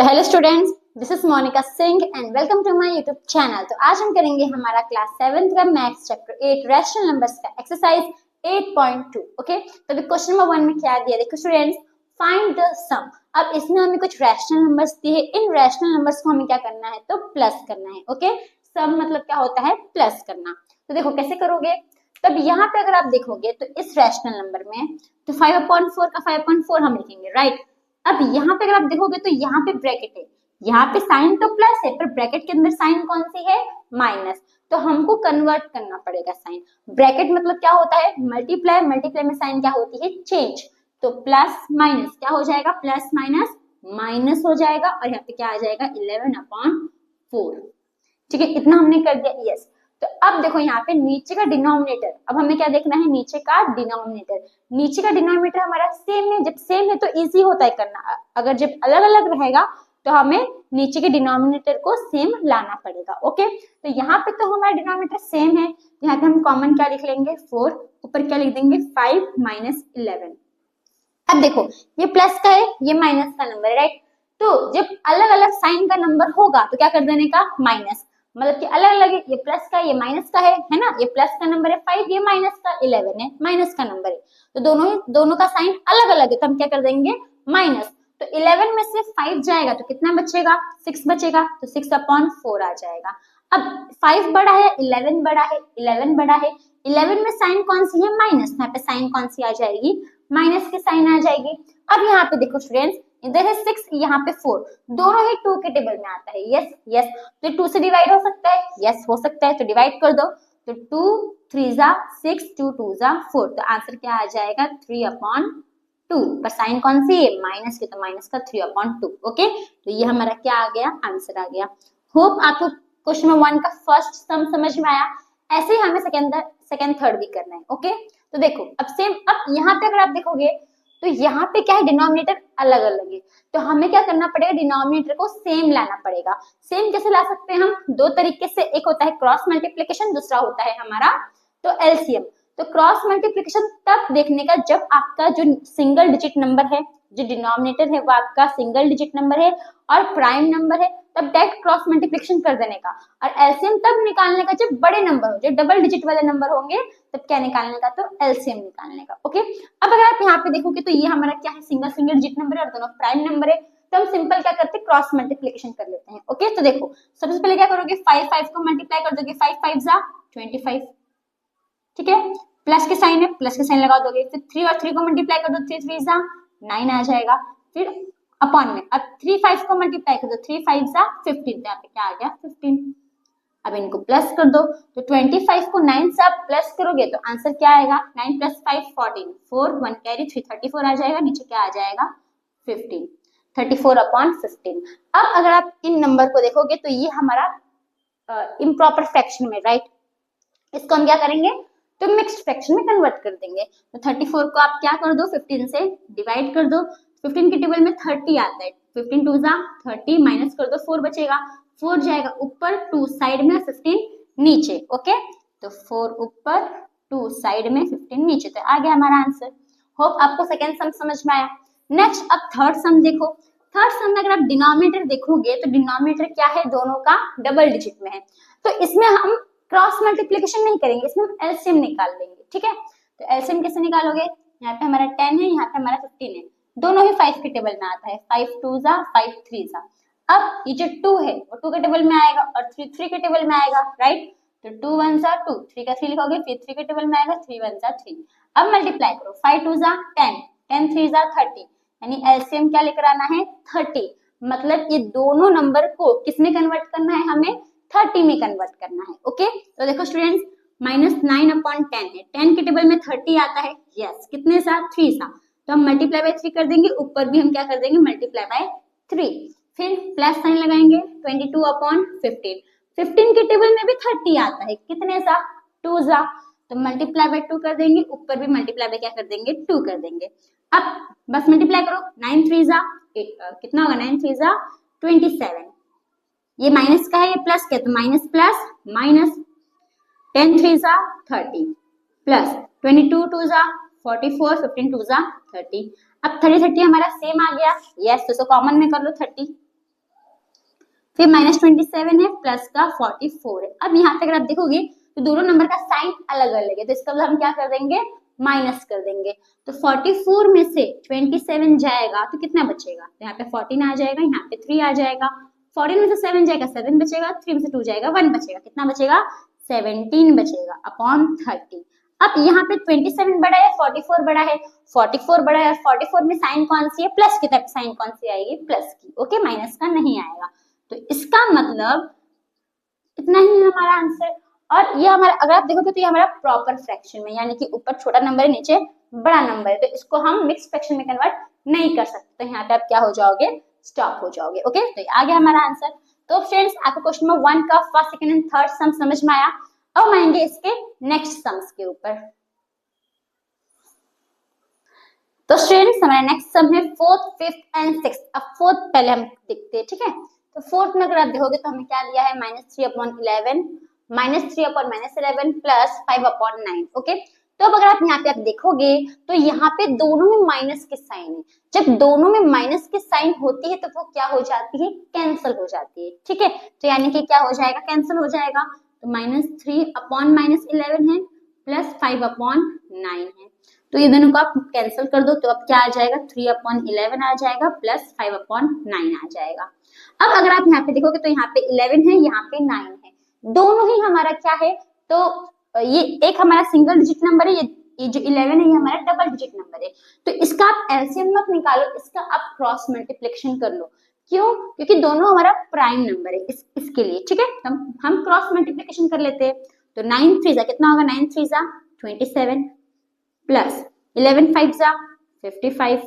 तो hello students, this is Monika Singh and welcome to my YouTube channel. तो आज हम करेंगे हमारा क्लास 7th का मैथ्स चैप्टर 8 रैशनल नंबर्स का एक्सरसाइज 8.2। ओके, तो अभी क्वेश्चन नंबर 1 में क्या दिया, देखो स्टूडेंट्स, फाइंड द सम। अब इसमें हमें कुछ रैशनल नंबर्स दिए हैं, इन रैशनल नंबर्स को हमें क्या करना है, तो प्लस करना है। ओके, सम मतलब क्या होता है, प्लस करना। तो देखो कैसे करोगे, तब यहाँ पे अगर आप देखोगे तो इस रैशनल नंबर में तो 5/4 का 5/4 हम लिखेंगे, राइट। अब यहाँ पे अगर आप देखोगे तो यहाँ पे ब्रैकेट है, यहाँ पे साइन तो प्लस है पर ब्रैकेट के अंदर साइन कौन सी है, माइनस। तो हमको कन्वर्ट करना पड़ेगा साइन। ब्रैकेट मतलब क्या होता है, मल्टीप्लाई, मल्टीप्लाई में साइन क्या होती है, चेंज। तो प्लस माइनस क्या हो जाएगा, प्लस माइनस माइनस हो जाएगा और यहाँ पे क्या आ जाएगा 11/4। ठीक है, इतना हमने कर दिया, यस। तो अब देखो यहाँ पे नीचे का डिनोमिनेटर, अब हमें क्या देखना है, नीचे का डिनोमिनेटर। नीचे का डिनोमिनेटर हमारा सेम है, जब सेम है तो इजी होता है करना। अगर जब अलग अलग रहेगा तो हमें नीचे के डिनोमिनेटर को सेम लाना पड़ेगा। ओके, तो यहाँ पे तो हमारा डिनोमिनेटर सेम है, यहाँ पे हम कॉमन क्या लिख लेंगे, 4, ऊपर क्या लिख देंगे 5 - 11। अब देखो ये प्लस का है, ये माइनस का नंबर है, राइट। तो जब अलग अलग साइन का नंबर होगा तो क्या कर देने का, माइनस। मतलब कि अलग अलग है, ये प्लस का ये माइनस का है ना। ये प्लस का नंबर है 5, ये माइनस का 11 है, माइनस का नंबर है। तो दोनों का साइन अलग अलग है, तो हम क्या कर देंगे, माइनस। तो 11 में से 5 जाएगा तो कितना बचेगा, 6 बचेगा। तो 6/4 आ जाएगा। अब 5 बड़ा है, 11 बड़ा है, 11 बड़ा है। 11 में साइन कौन सी है, माइनस। यहाँ पे साइन कौन सी आ जाएगी, माइनस की साइन आ जाएगी। अब यहाँ पे देखो स्टूडेंट्स, इधर है 6, यहाँ पे 4, दोनों ही 2 के टेबल में आता है, यस यस। तो 2 से डिवाइड हो सकता है, यस हो सकता है, तो डिवाइड कर दो। तो 2 3 जा 6, 2 2 जा 4, तो आंसर क्या आ जाएगा 3/2। पर साइन कौन सी है, माइनस की, तो माइनस का 3/2। ओके, तो ये हमारा क्या आ गया, आंसर आ गया। होप आपको क्वेश्चन नंबर 1 का फर्स्ट सम समझ में आया। ऐसे ही हमें सेकंड थर्ड भी करना है। ओके, तो देखो अब सेम, अब यहाँ पे अगर आप देखोगे तो यहाँ पे क्या है, डिनोमिनेटर अलग अलग है, तो हमें क्या करना पड़ेगा, डिनोमिनेटर को सेम लाना पड़ेगा। सेम कैसे ला सकते हैं हम, दो तरीके से, एक होता है क्रॉस मल्टीप्लिकेशन, दूसरा होता है हमारा तो एलसीएम। तो क्रॉस मल्टीप्लिकेशन तब देखने का जब आपका जो सिंगल डिजिट नंबर है, जो डिनोमिनेटर है वो आपका सिंगल डिजिट नंबर है और प्राइम नंबर है, तब डायरेक्ट क्रॉस मल्टीप्लिकेशन कर देने का। और एलसीएम तब निकालने का जब बड़े नंबर हो, जो डबल डिजिट वाले नंबर होंगे, तब क्या निकालने का, तो एलसीएम निकालने का। ओके, अब अगर आप यहाँ पे देखोगे तो ये हमारा क्या है, सिंगल डिजिट नंबर है और दोनों प्राइम नंबर है, तो हम सिंपल क्या करते हैं, क्रॉस मल्टीप्लिकेशन कर लेते हैं। ओके, तो देखो सबसे पहले क्या करोगे, 5 को मल्टीप्लाई कर दोगे, 5 5 जा 25, ठीक है, प्लस के साइन है, प्लस के साइन लगा दोगे। फिर 3 और 3 को मल्टीप्लाई कर दो, 3 3 जा 9 आ जाएगा। फिर अपॉन में अब 3 5 को मल्टीप्लाई कर दो, 3 5 जा 15, तो यहाँ पे क्या आ गया 15। अब इनको प्लस कर दो, तो 25 को 9 से आप प्लस करोगे तो आंसर क्या आएगा, 9 + 5 14, 4 1 कैरी 3 34 आ जाएगा। नीचे क्या आ जाएगा 15, 34/15। अब अगर आप इन नंबर को देखोगे तो ये हमारा इम्प्रॉपर फ्रैक्शन में, राइट। इसको हम क्या करेंगे, तो मिक्स्ड फ्रैक्शन में कन्वर्ट कर देंगे। तो 34 को आप क्या कर दो, 15 से डिवाइड कर दो। 15 के टेबल में 30 आता है, 15 2 जा 30, माइनस कर दो, 4 बचेगा, 4 जाएगा ऊपर, 2 साइड में, 15 नीचे। ओके, तो 4 ऊपर, 2 साइड में, 15 नीचे, तो आ गया हमारा आंसर। होप आपको सेकेंड सम समझ में आया। नेक्स्ट अब थर्ड सम देखो। थर्ड सम में अगर आप डिनोमिनेटर देखोगे तो डिनोमिनेटर क्या है, दोनों का डबल डिजिट में है, तो इसमें हम क्रॉस मल्टीप्लिकेशन नहीं करेंगे, इसमें हम एलसीएम निकाल लेंगे। ठीक है, तो एलसीएम कैसे निकालोगे, यहाँ पे हमारा 10 है, यहाँ पे हमारा 15 है, दोनों ही 5 के टेबल में आता है, 5 2 जा 5 3 जा। अब ये जो 2 है वो 2 के टेबल में आएगा और 3 3 के टेबल में आएगा, राइट। तो 2 1 जा 2, 3 का 3 लिखोगे, फिर 3 के टेबल में आएगा, 3 1 जा 3। अब मल्टीप्लाई करो, 5 2 जा 10, 10 3 जा 30, यानी एलसीएम क्या लेकर आना है 30। मतलब ये दोनों नंबर को किसमें कन्वर्ट करना है, हमें 30 में कन्वर्ट करना है। ओके, तो देखो स्टूडेंट्स, -9/10 है, 10 के टेबल में 30 आता है, यस, कितने सा 3 सा, तो हम मल्टीप्लाई बाय 3 कर देंगे, ऊपर भी हम क्या कर देंगे, मल्टीप्लाई बाय 3। फिर प्लस साइन लगाएंगे, 22/15, 15 के टेबल में भी 30 आता है, कितने सा 2 सा, तो मल्टीप्लाई बाय 2 कर देंगे, ऊपर भी मल्टीप्लाई बाय क्या कर देंगे 2 कर देंगे। अब बस मल्टीप्लाई करो, 9 3 जा कितना होगा, 9 3 जा 27, ये माइनस का है, ये प्लस का है, तो माइनस प्लस माइनस, 10 3 जा 30 प्लस 22 2 जा 44, 15 2 जा 30। अब 30 30 हमारा सेम आ गया, यस, तो कॉमन में कर लो 30, फिर -27 है, प्लस का 44 है। अब यहाँ पे अगर आप देखोगे तो दोनों नंबर का साइन अलग अलग है, तो इसका मतलब हम क्या कर देंगे, माइनस कर देंगे। तो 44 में से 27 जाएगा तो कितना बचेगा, तो यहाँ पे 14 आ जाएगा, यहाँ पे 3 आ जाएगा। 14 में से 7 जाएगा, 7 बचेगा, 3 में से 2 जाएगा, 1 बचेगा, कितना बचेगा, 17 बचेगा अपॉन 30। अब यहाँ पे 27 बड़ा है, 44 बड़ा है, 44 बड़ा है, 44 में साइन कौन सी है, प्लस की तरफ साइन कौन सी आएगी, प्लस की, ओके, माइनस का नहीं आएगा। तो इसका मतलब इतना ही हमारा आंसर। और ये हमारा, अगर आप देखोगे तो ये हमारा प्रॉपर फ्रैक्शन में, यानी कि ऊपर छोटा नंबर है, नीचे बड़ा नंबर है, तो इसको हम मिक्स फ्रैक्शन में कन्वर्ट नहीं कर सकते। तो यहाँ पे आप क्या हो जाओगे, स्टॉप हो जाओगे, ओके। तो आ गया हमारा आंसर। तो फ्रेंड्स, आपको क्वेश्चन नंबर 1 का फर्स्ट, सेकंड एंड थर्ड सम समझ में आया। अब हम आएंगे इसके नेक्स्ट सम्स के ऊपर। तो स्टूडेंट्स, हमारा नेक्स्ट सम है फोर्थ, फिफ्थ एंड सिक्स्थ। अब फोर्थ पहले हम देखते हैं, ठीक है। तो फोर्थ में अगर आप देखोगे तो हमें क्या दिया है, -3/11, -3/11 प्लस 5/9, ओके। तो अब अगर आप यहाँ पे आप देखोगे तो यहाँ पे दोनों में माइनस के साइन है। जब दोनों में माइनस के साइन होती है तो वो क्या हो जाती है, कैंसिल हो जाती है, ठीक है। तो यानी कि क्या हो जाएगा, कैंसिल हो जाएगा। तो -3/11 है, प्लस 5/9 है। तो ये दोनों को आप कैंसिल कर दो, तो अब क्या आ जाएगा, 3/11 आ जाएगा, प्लस 5/9 आ जाएगा। अब अगर आप यहाँ पे देखोगे तो यहाँ पे 11 है, यहाँ पे 9 है, दोनों ही हमारा क्या है, तो ये एक हमारा सिंगल डिजिट नंबर है, ये जो 11 है ये हमारा डबल डिजिट नंबर है। तो इसका आप एलसीएम मत निकालो, इसका आप क्रॉस मल्टीप्लिकेशन कर लो। क्यों, क्योंकि दोनों हमारा प्राइम नंबर है, इसके लिए, ठीक है। हम क्रॉस मल्टीप्लिकेशन कर लेते हैं। तो 9 3 जा कितना होगा, 9 3 जा 27, प्लस 11 5 जा 55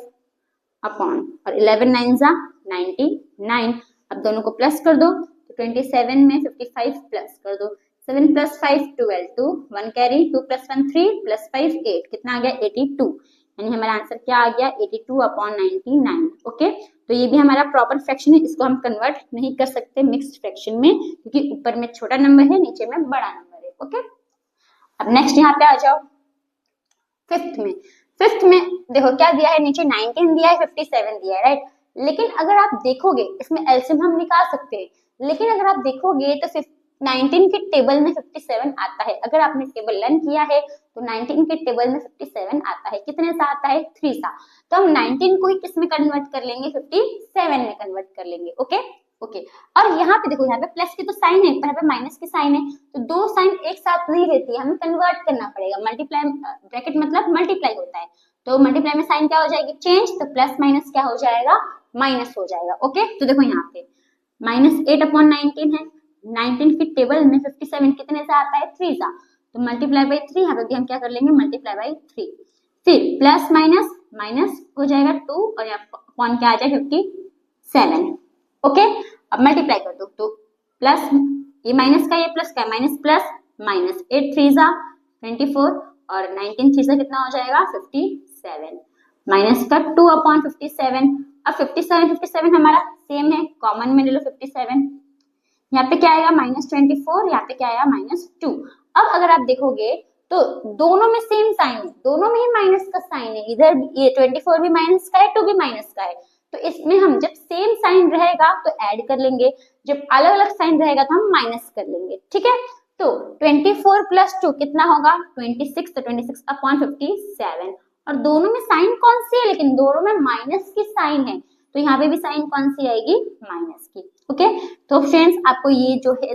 अपॉन, और 11 9 जा 99। अब दोनों को प्लस कर दो, तो 27 में 55 प्लस कर दो, 7 + 5 12, 2 1 कैरी, 2 + 1 3 + 5 8, कितना आ गया, 82। यानी हमारा आंसर क्या आ गया, 82/99, ओके। तो ये भी हमारा प्रॉपर फ्रैक्शन है, इसको हम कन्वर्ट नहीं कर सकते मिक्स्ड फ्रैक्शन में, क्योंकि ऊपर में छोटा नंबर है, नीचे में बड़ा नंबर है, ओके। अब नेक्स्ट यहाँ पे आ जाओ फिफ्थ में। फिफ्थ में देखो क्या दिया है, नीचे 19 दिया है, 57 दिया है, राइट। लेकिन अगर आप देखोगे इसमें एलसीएम हम निकाल सकते हैं, लेकिन अगर आप देखोगे तो 19 के टेबल में 57 आता है। अगर आपने टेबल लर्न किया है तो 19 के टेबल में 57 आता है, कितने सा आता है, 3 सा। तो हम 19 को ही किस में कन्वर्ट कर लेंगे, 57 में कन्वर्ट कर लेंगे, ओके ओके। और यहाँ पे देखो, यहाँ पे प्लस की तो साइन है, पर यहाँ पे माइनस की साइन है, तो दो साइन एक साथ नहीं रहती है, हमें कन्वर्ट करना पड़ेगा। मल्टीप्लाई, ब्रैकेट मतलब मल्टीप्लाई होता है, तो मल्टीप्लाई में साइन क्या हो जाएगी, चेंज, तो प्लस माइनस क्या हो जाएगा, माइनस हो जाएगा, ओके। तो देखो यहाँ पे -8/19 है, 19 की टेबल में 57 कितने से आता है, 3 सा, तो मल्टीप्लाई बाई 3, यहाँ पे भी हम क्या कर लेंगे, मल्टीप्लाई बाई 3। फिर प्लस माइनस माइनस हो जाएगा 2, और यहाँ अपॉन क्या आ जाए 57, ओके। अब मल्टीप्लाई कर दो, तो प्लस, ये माइनस का, ये प्लस का, माइनस प्लस माइनस, 8 3 जा 24, और 19 3 जा कितना हो जाएगा, 57, माइनस का 2/57। अब 57 हमारा सेम है, कॉमन में ले लो 57, यहाँ पे क्या आएगा, -24, यहाँ पे क्या आएगा, -2। अब अगर आप देखोगे तो दोनों में सेम साइन है, दोनों में ही माइनस का साइन है, इधर ये 24 भी माइनस का है, 2 भी माइनस का है। तो इसमें हम जब सेम साइन रहेगा तो ऐड कर लेंगे, जब अलग अलग साइन रहेगा तो हम माइनस कर लेंगे, ठीक है। तो 24 + 2 कितना होगा, 26, तो 26/57, और दोनों में साइन कौन सी है, लेकिन दोनों में माइनस की साइन है, तो यहाँ पे भी साइन कौन सी आएगी, माइनस की, ओके। तो फ्रेंड्स, आपको ये जो है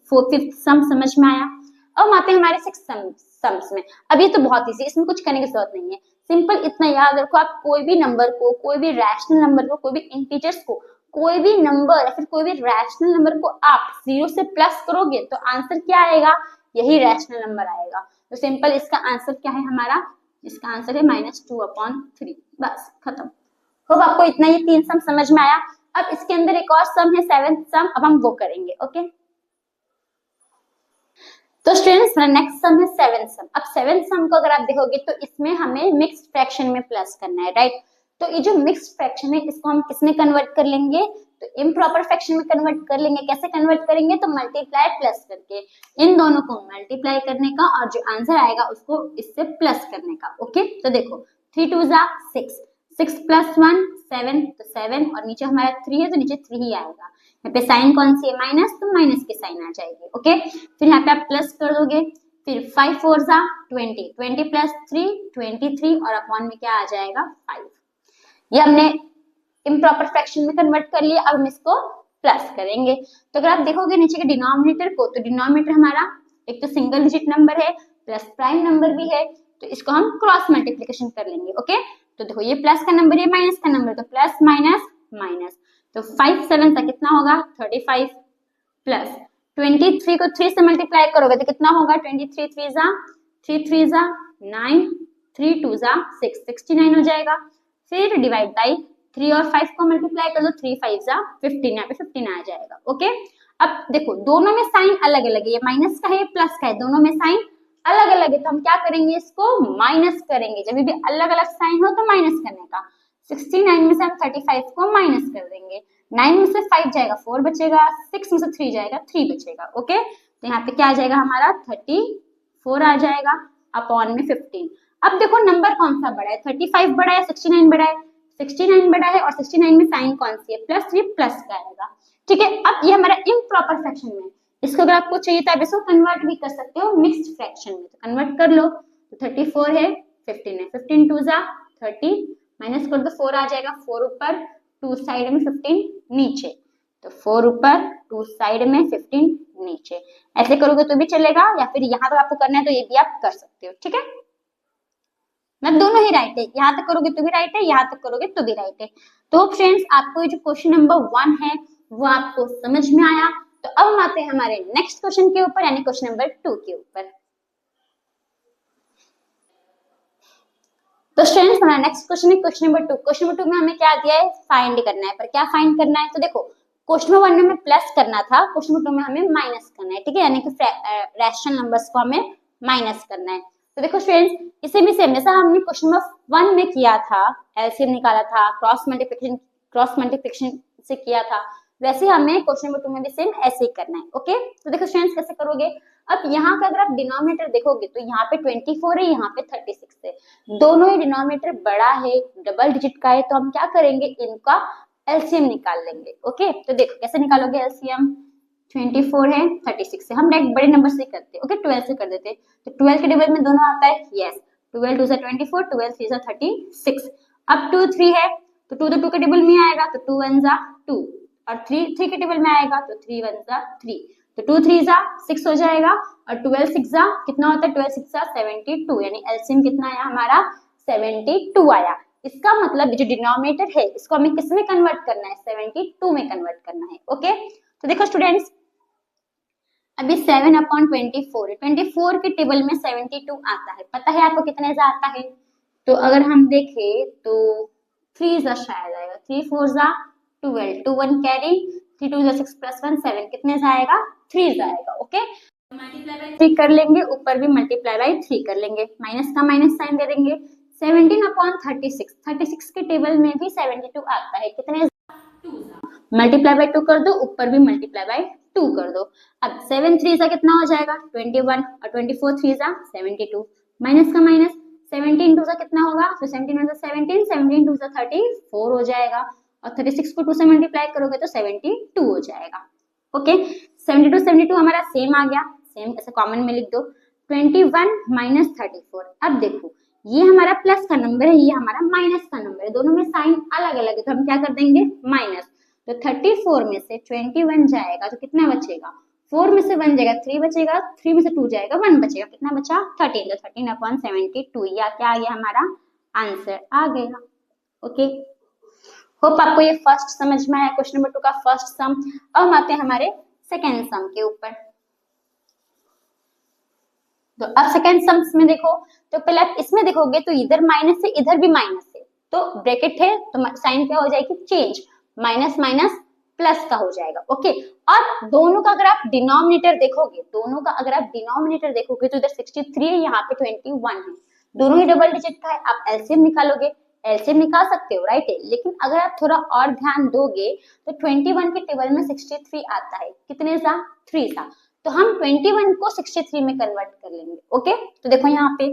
4th सम समझ में आया। अब आते हैं हमारे 6th सम्स में। अब ये तो बहुत इजी, इसमें कुछ करने की जरूरत नहीं है, सिंपल इतना याद रखो, आप कोई भी नंबर को, कोई भी रैशनल नंबर को, कोई भी इंटीजर्स को, कोई भी नंबर या फिर कोई भी रैशनल नंबर को आप 0 से प्लस करोगे तो आंसर क्या आएगा, यही रैशनल नंबर आएगा। तो सिंपल इसका आंसर क्या है हमारा, इसका आंसर है -2/3, बस खत्म। होप आपको इतना ही 3 सम समझ में आया। अब इसके अंदर एक और सम है 7th सम, अब हम वो करेंगे, ओके। तो स्टूडेंट्स, मेरा नेक्स्ट सम है 7th सम। अब 7th सम को अगर आप देखोगे तो इसमें हमें मिक्स्ड फ्रैक्शन में प्लस करना है, राइट। तो ये जो मिक्स्ड फ्रैक्शन है इसको हम किसमें कन्वर्ट कर लेंगे, तो इम्प्रॉपर फ्रैक्शन में कन्वर्ट कर लेंगे। कैसे कन्वर्ट करेंगे, तो मल्टीप्लाई प्लस करके, इन दोनों को मल्टीप्लाई करने का, और जो आंसर आएगा उसको इससे प्लस करने का, ओके। तो देखो 3 2 जा 6, 6 + 1 7, तो 7 और नीचे हमारा 3 है तो नीचे 3 ही आएगा। यहाँ पे साइन कौन सी है माइनस, तो माइनस की साइन आ जाएगी। ओके, फिर यहाँ पे आप प्लस कर दोगे, फिर 5 4 जा 20, 20 + 3 23 और अपॉन में क्या आ जाएगा 5। ये हमने इम्प्रॉपर फ्रैक्शन में कन्वर्ट कर लिया। अब हम इसको प्लस करेंगे, तो अगर आप देखोगे नीचे के डिनोमिनेटर को, तो डिनोमिनेटर हमारा एक तो सिंगल डिजिट नंबर है प्लस प्राइम नंबर भी है, तो इसको हम क्रॉस मल्टीप्लिकेशन कर लेंगे। ओके, तो देखो ये प्लस का नंबर है माइनस का नंबर, तो प्लस माइनस माइनस, तो 5 7 का कितना होगा 35 प्लस 23 को 3 से मल्टीप्लाई करोगे तो कितना होगा 23 3 जा 3 3 जा 9 3 2 जा 6 69 हो जाएगा। फिर डिवाइड बाई 3 और 5 को मल्टीप्लाई कर दो, 3 5 जा 15, यहाँ पे 15 आ जाएगा। ओके, अब देखो दोनों में साइन अलग अलग है, ये माइनस का है ये प्लस का है, दोनों में साइन अलग अलग है, तो हम क्या करेंगे इसको माइनस करेंगे। जब भी अलग अलग साइन हो तो माइनस करने का। 69 में से हम 35 को माइनस कर देंगे, 9 में से 5 जाएगा 4 बचेगा, 6 में से 3 जाएगा 3 बचेगा। ओके, तो यहाँ पे क्या आ जाएगा हमारा 34 आ जाएगा अपॉन में 15। अब देखो नंबर कौन सा बड़ा है, 35 बड़ा है 69 बड़ा है, 69 बड़ा है और 69 में साइन कौन सी है प्लस, ये प्लस का आएगा। ठीक है, अब ये हमारा इम्प्रॉपर फ्रैक्शन में, इसको अगर आपको चाहिए तो आप इसको कन्वर्ट भी कर सकते हो मिक्स्ड फ्रैक्शन में, तो कन्वर्ट कर लो। तो 34 है 15 है, 15 2 जा 30 माइनस कर दो 4 आ जाएगा, 4 ऊपर 2 साइड में 15 नीचे, तो 4 ऊपर 2 साइड में 15 नीचे। ऐसे करोगे तो भी चलेगा, या फिर यहाँ पर आपको करना है तो ये भी आप कर सकते हो। ठीक है, मतलब दोनों ही राइट है, यहाँ तक करोगे तो भी राइट है, यहाँ तक करोगे तो भी राइट है। तो फ्रेंड्स आपको ये जो क्वेश्चन नंबर 1 है वो आपको समझ में आया। तो अब हम आते हैं हमारे नेक्स्ट क्वेश्चन के ऊपर, यानी क्वेश्चन नंबर 2 के ऊपर। तो स्टूडेंट्स हमारा नेक्स्ट क्वेश्चन है क्वेश्चन नंबर 2। क्वेश्चन नंबर 2 में हमें क्या दिया है, फाइंड करना है। पर क्या फाइंड करना है, तो देखो क्वेश्चन नंबर 1 में हमें प्लस करना था, क्वेश्चन नंबर 2 में हमें माइनस करना है। ठीक है, यानी कि रैशनल नंबर्स को हमें माइनस करना है। तो देखो फ्रेंड्स इसे भी सेम जैसा हमने क्वेश्चन नंबर 1 में किया था, एलसीएम निकाला था, क्रॉस मल्टीप्लिकेशन से किया था, वैसे हमें क्वेश्चन नंबर 2 में भी सेम ऐसे ही करना है। ओके, तो देखो स्टूडेंट्स कैसे करोगे। अब यहाँ का अगर आप डिनोमिनेटर देखोगे तो यहाँ पे 24 है, यहाँ पे 36 है, दोनों ही डिनोमिनेटर बड़ा है, डबल डिजिट का है, तो हम क्या करेंगे इनका एलसीएम निकाल लेंगे। ओके, तो देखो कैसे निकालोगे एलसीएम, 24 है 36 है, हम डायरेक्ट बड़े नंबर से करते हैं। ओके, 12 से कर देते हैं, तो 12 के टेबल में दोनों आता है, यस 12 2 24, 12 3 36। अब 2 3 है तो 2 तो 2 के टेबल में आएगा, तो 2 1 2 और 3 3 के टेबल में आएगा, तो 3 1 3, तो 2 3 6 हो जाएगा, और 12 6 कितना होता है, 12 6 72, यानी एलसीएम कितना आया हमारा 72 आया। इसका मतलब जो डिनोमिनेटर है इसको हमें किस में कन्वर्ट करना है, 72 में कन्वर्ट करना है। ओके, तो देखो स्टूडेंट्स अभी 7/24 है, 24 के टेबल में 72 आता है, पता है आपको कितने से आता है, तो अगर हम देखें तो 3 शायद आएगा, 3 4 12, 2 1 कैरी, 3 2 6 + 1 7, कितने से आएगा 3 आएगा। ओके, मल्टीप्लाई बाय 3 कर लेंगे, ऊपर भी मल्टीप्लाई बाय 3 कर लेंगे, माइनस का माइनस साइन दे देंगे। 17/36, 36 के टेबल में भी 72 आता है, कितने मल्टीप्लाई बाय 2 कर दो, ऊपर भी मल्टीप्लाई बाय 2 कर दो। अब 7 3 सा कितना हो जाएगा 21, और 24 3 सा 72, माइनस का माइनस 17 2 सा कितना होगा, तो 17 1 सा 17, 17 2 सा 34 हो जाएगा, और 36 को 2 से मल्टीप्लाई करोगे तो 72 हो जाएगा। ओके, 72 72 हमारा सेम आ गया, सेम ऐसे कॉमन में लिख दो। 21 - 34, अब देखो ये हमारा प्लस का नंबर है, ये हमारा माइनस का नंबर है, दोनों में साइन अलग अलग है, तो हम क्या कर देंगे माइनस, तो 34 में से 21 जाएगा तो कितना बचेगा, 4 में से 1 जाएगा 3 बचेगा, 3 में से 2 जाएगा 1 बचेगा, कितना बचा 13, तो 13/72, या क्या आ गया हमारा आंसर आ गया। ओके, होप आपको ये फर्स्ट समझ में आया, क्वेश्चन नंबर 2 का फर्स्ट सम। अब हम आते हैं हमारे सेकेंड सम के ऊपर। तो अब सेकेंड सम्स में देखो, तो पहले आप इसमें देखोगे तो इधर माइनस है इधर भी माइनस है, तो ब्रैकेट है तो साइन क्या हो जाएगी चेंज, माइनस माइनस प्लस का हो जाएगा। ओके, और दोनों का अगर आप डिनोमिनेटर देखोगे, दोनों का अगर आप डिनोमिनेटर देखोगे तो इधर 63 है, यहाँ पे 21 है, दोनों ही डबल डिजिट का है। आप एलसीएम निकालोगे, एलसीएम निकाल सकते हो राइट है, लेकिन अगर आप थोड़ा और ध्यान दोगे तो 21 के टेबल में 63 आता है, कितने सा 3 सा, तो हम 21 को 63 में कन्वर्ट कर लेंगे। ओके, तो देखो यहाँ पे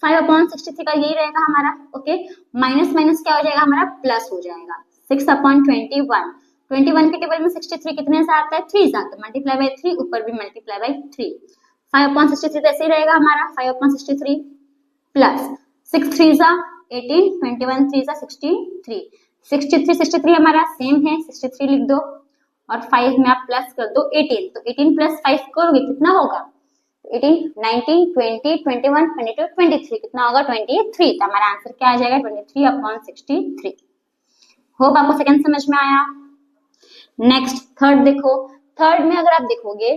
5/63 का यही रहेगा हमारा। ओके, माइनस माइनस क्या हो जाएगा हमारा, प्लस हो जाएगा। 6/21, 21 के टेबल में 63 कितने से आता है, 3 से आता है, मल्टीप्लाई बाय 3, ऊपर भी मल्टीप्लाई बाय 3। 5/63 तो ऐसे ही रहेगा हमारा, 5/63 प्लस 6 3 जा 18, 21 3 जा 63, 63 हमारा सेम है, 63 लिख दो और 5 में आप प्लस कर दो 18, तो 18 प्लस 5 करोगे कितना होगा, 18, 19, 20, 21, 22, 23 कितना होगा, 23। तो हमारा आंसर क्या आ जाएगा, 23/63। होप आपको सेकंड समझ में आया। नेक्स्ट थर्ड देखो, थर्ड में अगर आप देखोगे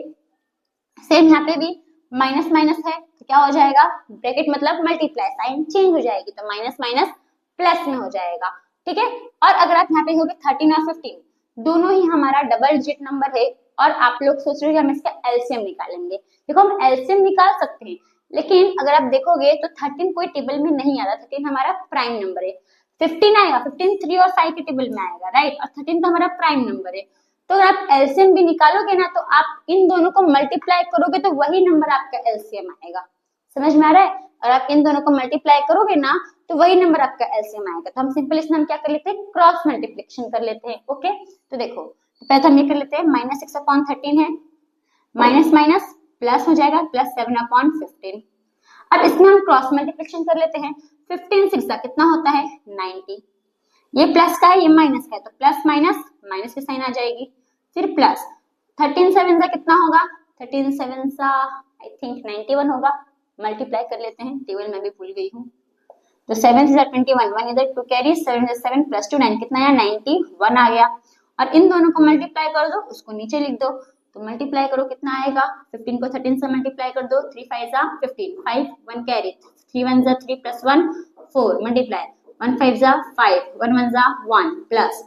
सेम यहाँ पे भी माइनस माइनस है, तो क्या हो जाएगा, ब्रैकेट मतलब मल्टीप्लाई, साइन चेंज हो जाएगी, तो माइनस माइनस प्लस में हो जाएगा। ठीक है, और अगर आप यहाँ पे देखोगे 13 और 15 दोनों ही हमारा डबल डिजिट नंबर है, और आप लोग सोच रहे हो कि हम इसका एलसीएम निकालेंगे। देखो हम एलसीएम निकाल सकते हैं, लेकिन अगर आप देखोगे तो 13 कोई टेबल में नहीं आता, 13 हमारा प्राइम नंबर है। 15 आएगा, 15 3 और 5 के टेबल में आएगा, राइट, और 13 तो हमारा प्राइम नंबर है। तो अगर आप एलसीएम भी निकालोगे ना, तो आप इन दोनों को मल्टीप्लाई करोगे तो वही नंबर आपका एलसीएम आएगा। समझ में आ रहा है, अगर आप इन दोनों को मल्टीप्लाई करोगे ना तो वही नंबर आपका एलसीएम आएगा। तो हम सिंपल इसमें हम क्या कर लेते हैं, क्रॉस मल्टीप्लिकेशन कर लेते हैं। ओके, तो देखो पहले तो हम ये कर लेते हैं, -6/13 है, माइनस माइनस प्लस हो जाएगा, +7/15। अब इसमें हम क्रॉस मल्टीप्लिकेशन कर लेते हैं, 15 6 कितना होता है, 90, ये प्लस का है ये माइनस का है, तो प्लस माइनस माइनस की साइन आ जाएगी, फिर प्लस 13 7 कितना होगा, 13 7 आई थिंक 91 होगा, मल्टीप्लाई कर लेते हैं, टेबल में भी भूल गई हूँ, तो 7 से 21, 1 इधर 2 कैरी, 7 से 7 + 2 9 कितना आया, 91 आ गया। और इन दोनों को मल्टीप्लाई कर दो, उसको नीचे लिख दो, तो मल्टीप्लाई करो कितना आएगा, 15 को 13 से मल्टीप्लाई कर दो, 3 5 जा 15, 5 1 कैरी, 3 1 जा 3 + 1 4 मल्टीप्लाई, 1 5 जा 5, 1 1 जा 1 प्लस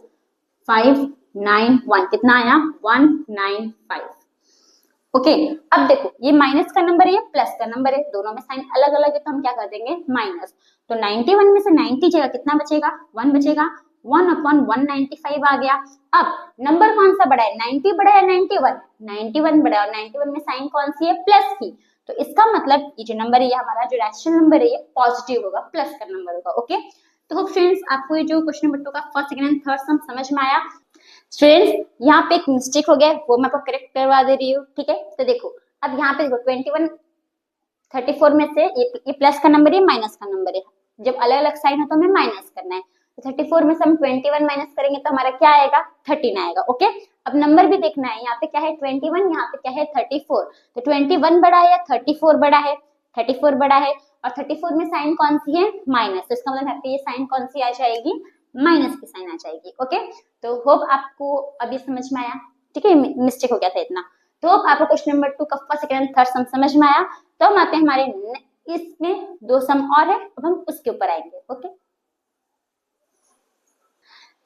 5 9 1 कितना आया, 195। ओके, अब देखो ये माइनस का नंबर है, ये प्लस का नंबर है, दोनों में साइन अलग अलग है, तो हम क्या कर देंगे, माइनस। तो 91 में से 90 जाएगा, कितना बचेगा, 1 बचेगा, 1/195 आ गया। अब नंबर कौन सा बड़ा है, 90 बड़ा है 91, 91 बड़ा है, और 91 में साइन कौन सी है, प्लस की, तो इसका मतलब ये जो नंबर है ये हमारा जो रैशनल नंबर है ये पॉजिटिव होगा, प्लस का नंबर होगा। ओके, तो फ्रेंड्स आपको ये जो क्वेश्चन नंबर 2 का फर्स्ट सेकंड एंड थर्ड सम समझ में आया। स्टूडेंट्स यहाँ पे एक मिस्टेक हो गया है, वो मैं आपको करेक्ट करवा दे रही हूँ। ठीक है, तो देखो अब यहाँ पे देखो 21 34 में से ये प्लस का नंबर है, माइनस का नंबर है, जब अलग अलग साइन हो तो हमें माइनस करना है, तो 34 में से हम 21 माइनस करेंगे तो हमारा क्या आएगा, 13 आएगा। ओके, अब नंबर भी देखना है, यहाँ पे क्या है 21, यहाँ पे क्या है 34, तो 21 बड़ा है या 34 बड़ा है, 34 बड़ा है, और 34 में साइन कौन सी है, माइनस, तो इसका मतलब यहाँ पे ये साइन कौन सी आ जाएगी, माइनस की साइन आ जाएगी। ओके, तो होप आपको अभी समझ में आया। ठीक है, मिस्टेक हो गया था इतना, तो होप आपको क्वेश्चन नंबर 2 का फर्स्ट सेकंड एंड थर्ड सम समझ में आया। तो हम आते हैं हमारे इसमें 2 सम और है, अब हम उसके ऊपर आएंगे। ओके,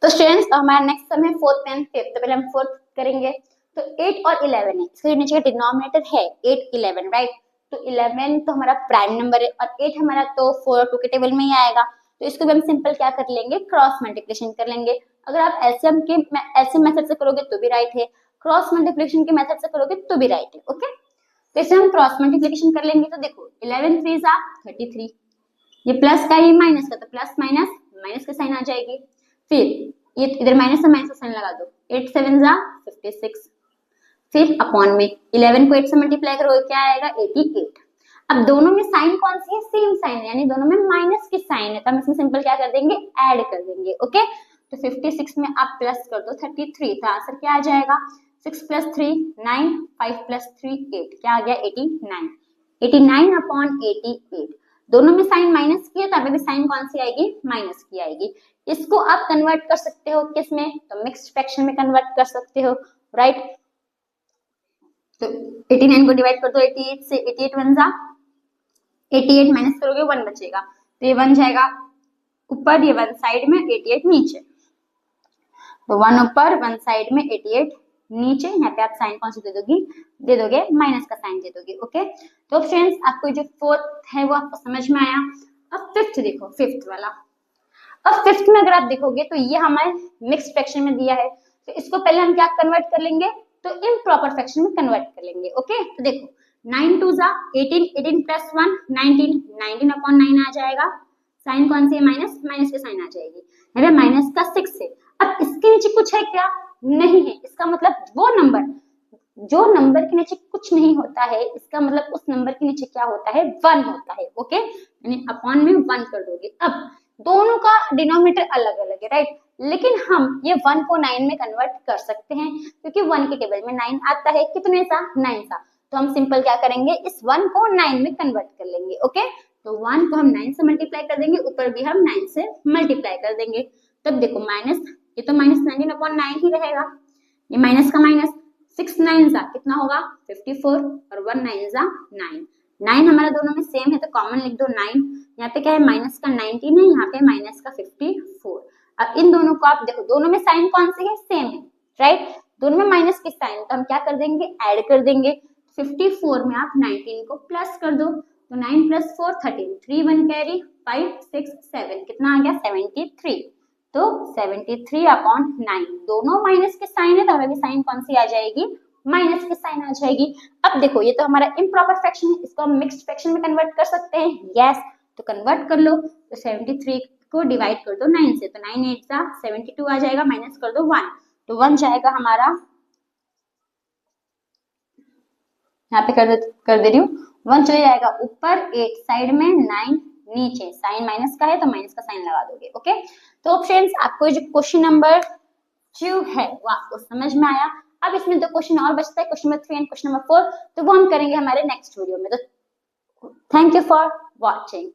तो स्टूडेंट्स हमारा नेक्स्ट सम है 4th एंड 5th, तो पहले हम 4th करेंगे। तो 8 और 11 है, इसके नीचे का डिनोमिनेटर है 8 11, राइट, तो 11 तो हमारा प्राइम नंबर है और 8 हमारा तो 4 और 2 के टेबल में ही आएगा, तो इसको भी हम सिंपल क्या कर लेंगे, क्रॉस मल्टीप्लिकेशन कर लेंगे। अगर आप एलसीएम मेथड से करोगे तो भी राइट है, क्रॉस मल्टीप्लिकेशन के मेथड से करोगे तो भी राइट है। ओके, तो इसे हम क्रॉस मल्टीप्लिकेशन कर लेंगे, तो देखो 11 3 जा 33, ये प्लस का है ये माइनस का, तो प्लस माइनस माइनस की साइन आ जाएगी, फिर ये इधर माइनस से माइनस का साइन लगा दो, 8 7 जा 56, फिर अपॉन में 11 को 8 से मल्टीप्लाई करोगे क्या आएगा, 88। अब दोनों में साइन कौन सी है, सेम साइन है, यानी दोनों में माइनस की साइन है, तो हम इसमें सिंपल क्या कर देंगे, ऐड कर देंगे। ओके, तो 56 में आप प्लस कर दो 33, तो आंसर क्या आ जाएगा, 6 + 3 9, 5 + 3 8, क्या आ गया 89, 89/88। दोनों में साइन माइनस की है, तो भी साइन कौन सी आएगी, माइनस की आएगी। इसको आप कन्वर्ट कर सकते हो किसमें, तो मिक्स्ड फ्रैक्शन में कन्वर्ट कर सकते हो, राइट। तो 89 को डिवाइड कर दो 88 से, 88 1 जा 88, माइनस करोगे 1 बचेगा, तो ये 1 जाएगा ऊपर, ये 1 साइड में, 88 नीचे, तो 1 ऊपर 1 साइड में 88 नीचे, यहाँ पे आप साइन कौन सी दे दोगे माइनस का साइन दे दोगे। ओके, तो फ्रेंड्स आपको जो 4th है वो आपको समझ में आया। अब 5th देखो, 5th वाला, अब 5th में अगर आप देखोगे तो ये हमारे मिक्स्ड फ्रैक्शन में दिया है, तो इसको पहले हम क्या कन्वर्ट कर लेंगे, तो इम्प्रॉपर फ्रैक्शन में कन्वर्ट कर लेंगे। ओके, तो देखो 9 टू जा 18, 18 प्लस 1 19, 19 अपॉन 9 आ जाएगा। साइन कौन सी है? माइनस, माइनस की साइन आ जाएगी। यहाँ पे माइनस का 6 है। अब इसके नीचे कुछ है क्या? नहीं है। इसका मतलब वो नंबर जो नंबर के नीचे कुछ नहीं होता है, इसका मतलब उस नंबर के नीचे क्या होता है? 1 होता है। ओके, यानी अपॉन में 1 कर दोगे। अब दोनों का डिनोमिनेटर अलग अलग है, राइट, लेकिन हम ये 1 को 9 में कन्वर्ट कर सकते हैं क्योंकि 1 के टेबल में 9 आता है। कितने सा? 9 सा। तो हम सिंपल क्या करेंगे, इस 1 को 9 में कन्वर्ट कर लेंगे। ओके, तो 1 को हम 9 से मल्टीप्लाई कर देंगे, ऊपर भी हम 9 से मल्टीप्लाई कर देंगे। तब देखो माइनस, ये तो माइनस 19 अपॉन 9 ही रहेगा। ये माइनस का माइनस, 6 9 जा कितना होगा? 54 और 1 9 जा 9। 9 हमारा दोनों में सेम है तो कॉमन लिख दो 9। यहाँ पे क्या है? माइनस का 19 है, यहाँ पे माइनस का 54। अब इन दोनों को आप देखो, दोनों में साइन कौन सी है? सेम है, राइट, दोनों में माइनस की साइन, तो हम क्या कर देंगे? ऐड कर देंगे। 54 में आप 19 को प्लस कर दो, तो 9 प्लस 4 13, 3 1 कैरी, 5 6 7 कितना आ गया? 73। तो 73 अपॉन 9, दोनों माइनस के साइन है तो हमें भी साइन कौन सी आ जाएगी? माइनस की साइन आ जाएगी। अब देखो ये तो हमारा इम्प्रॉपर फ्रैक्शन है, इसको हम मिक्स्ड फ्रैक्शन में कन्वर्ट कर सकते हैं। यस, तो कन्वर्ट कर लो। तो 73 को डिवाइड कर दो 9 से, तो 9 8 जा 72 आ जाएगा, माइनस कर दो 1, तो 1 जाएगा हमारा, यहाँ पे कर दे रही हूँ, 1 चले जाएगा ऊपर, 8 साइड में, 9 नीचे, साइन माइनस का है तो माइनस का साइन लगा दोगे। ओके, तो फ्रेंड्स आपको जो क्वेश्चन नंबर 2 है वो आपको समझ में आया। अब इसमें 2 क्वेश्चन और बचता है, question number 3 and question number 4, तो वो हम करेंगे हमारे नेक्स्ट वीडियो में। तो थैंक यू फॉर वॉचिंग।